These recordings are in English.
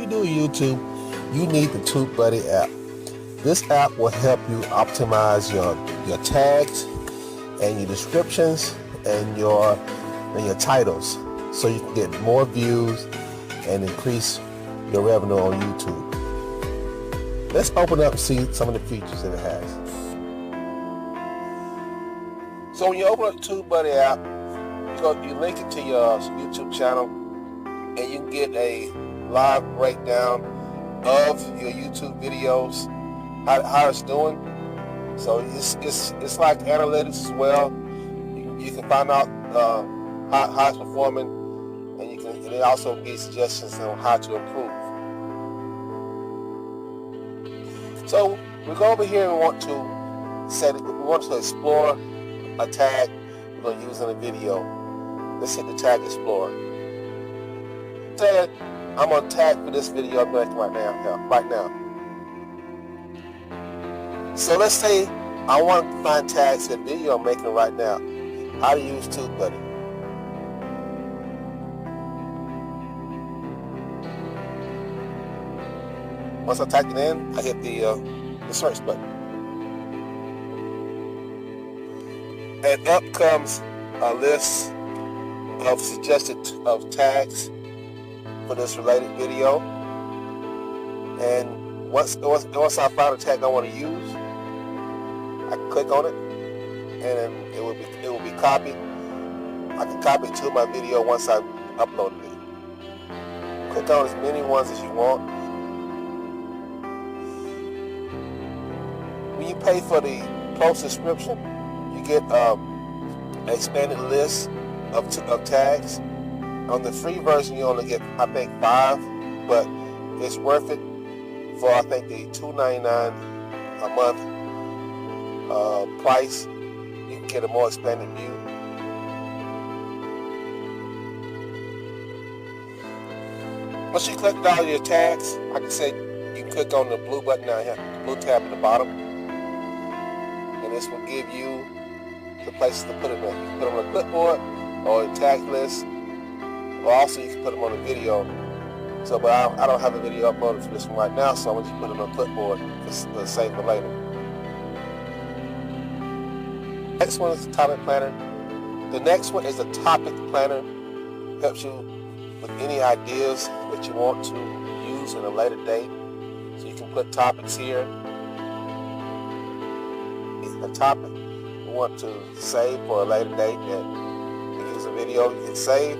you do YouTube, you need the TubeBuddy app. This app will help you optimize your tags and your descriptions and your titles, so you can get more views and increase your revenue on YouTube. Let's open up and see some of the features that it has. So when you open up the TubeBuddy app, you link it to your YouTube channel, and you can get a live breakdown of your YouTube videos, how it's doing. So it's like analytics as well. You can find out how it's performing, and it also gives suggestions on how to improve. So we go over here and we want to explore a tag we're going to use in a video. Let's hit the tag explorer. Say I'm on tag for this video I'm making right now. So let's say I want to find tags in the video I'm making right now. How to use TubeBuddy. Once I type it in, I hit the search button. And up comes a list of suggested tags for this related video. And once I find a tag I want to use, I can click on it, and then it will be copied. I can copy it to my video once I've uploaded it. Click on as many ones as you want. When you pay for the Pro subscription, you get an expanded list of tags. On the free version, you only get, I think, 5, but it's worth it for, I think, the $2.99 a month price. You can get a more expanded view. Once you collect all your tags, like I said, you can click on the blue button down here, the blue tab at the bottom, and this will give you the places to put them in. You can put them on a clipboard or a tag list, or also you can put them on a video. So, but I don't have a video uploaded for this one right now, so I'm going to put it on a clipboard to save for later. Next one is the topic planner. The next one is the topic planner. Helps you with any ideas that you want to use in a later date. So you can put topics here. A topic you want to save for a later date that you use a video, you hit save,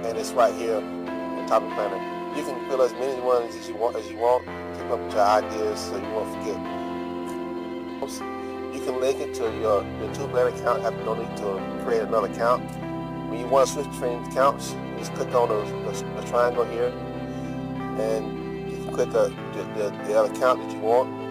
and it's right here in the topic planner. You can fill as many ones as you want to keep up with your ideas so you won't forget. You can link it to your TubeBuddy account. You don't need to create another account. When you want to switch between accounts, you just click on the triangle here, and you can click the other account that you want.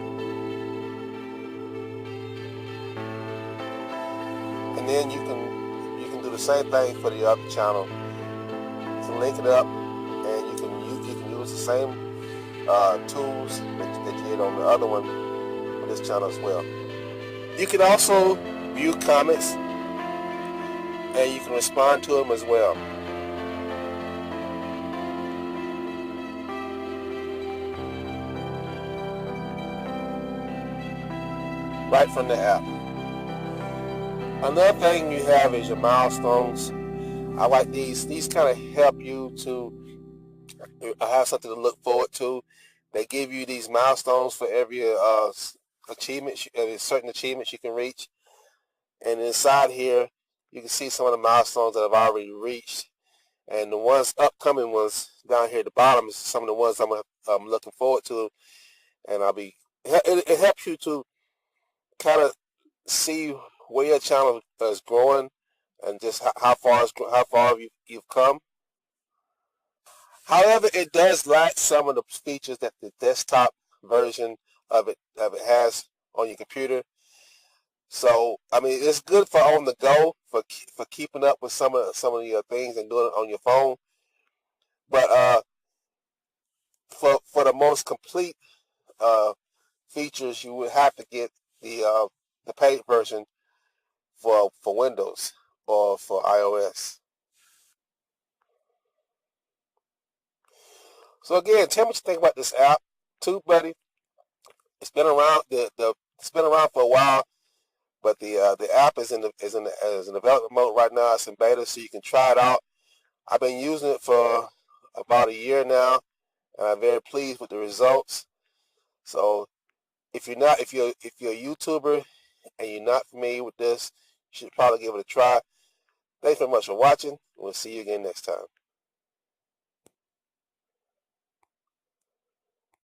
And then you can do the same thing for the other channel. You can link it up, and you can use the same tools that you did on the other one for this channel as well. You can also view comments, and you can respond to them as well. Right from the app. Another thing you have is your milestones. I like these. These kind of help you to have something to look forward to. They give you these milestones for every achievement, certain achievements you can reach. And inside here, you can see some of the milestones that I've already reached. And the upcoming ones down here at the bottom is some of the ones I'm looking forward to. And it helps you to kind of see where your channel is growing and just how far you've come. However, it does lack some of the features that the desktop version of it has on your computer. So, I mean, it's good for on the go, for keeping up with some of your things and doing it on your phone. But for the most complete features, you would have to get the paid version for Windows or for iOS. So again, tell me what you think about this app, TubeBuddy. It's been around. It's been around for a while, but the app is in development mode right now. It's in beta, so you can try it out. I've been using it for about a year now, and I'm very pleased with the results. So if you're a YouTuber and you're not familiar with this, you should probably give it a try. Thanks very much for watching. We'll see you again next time.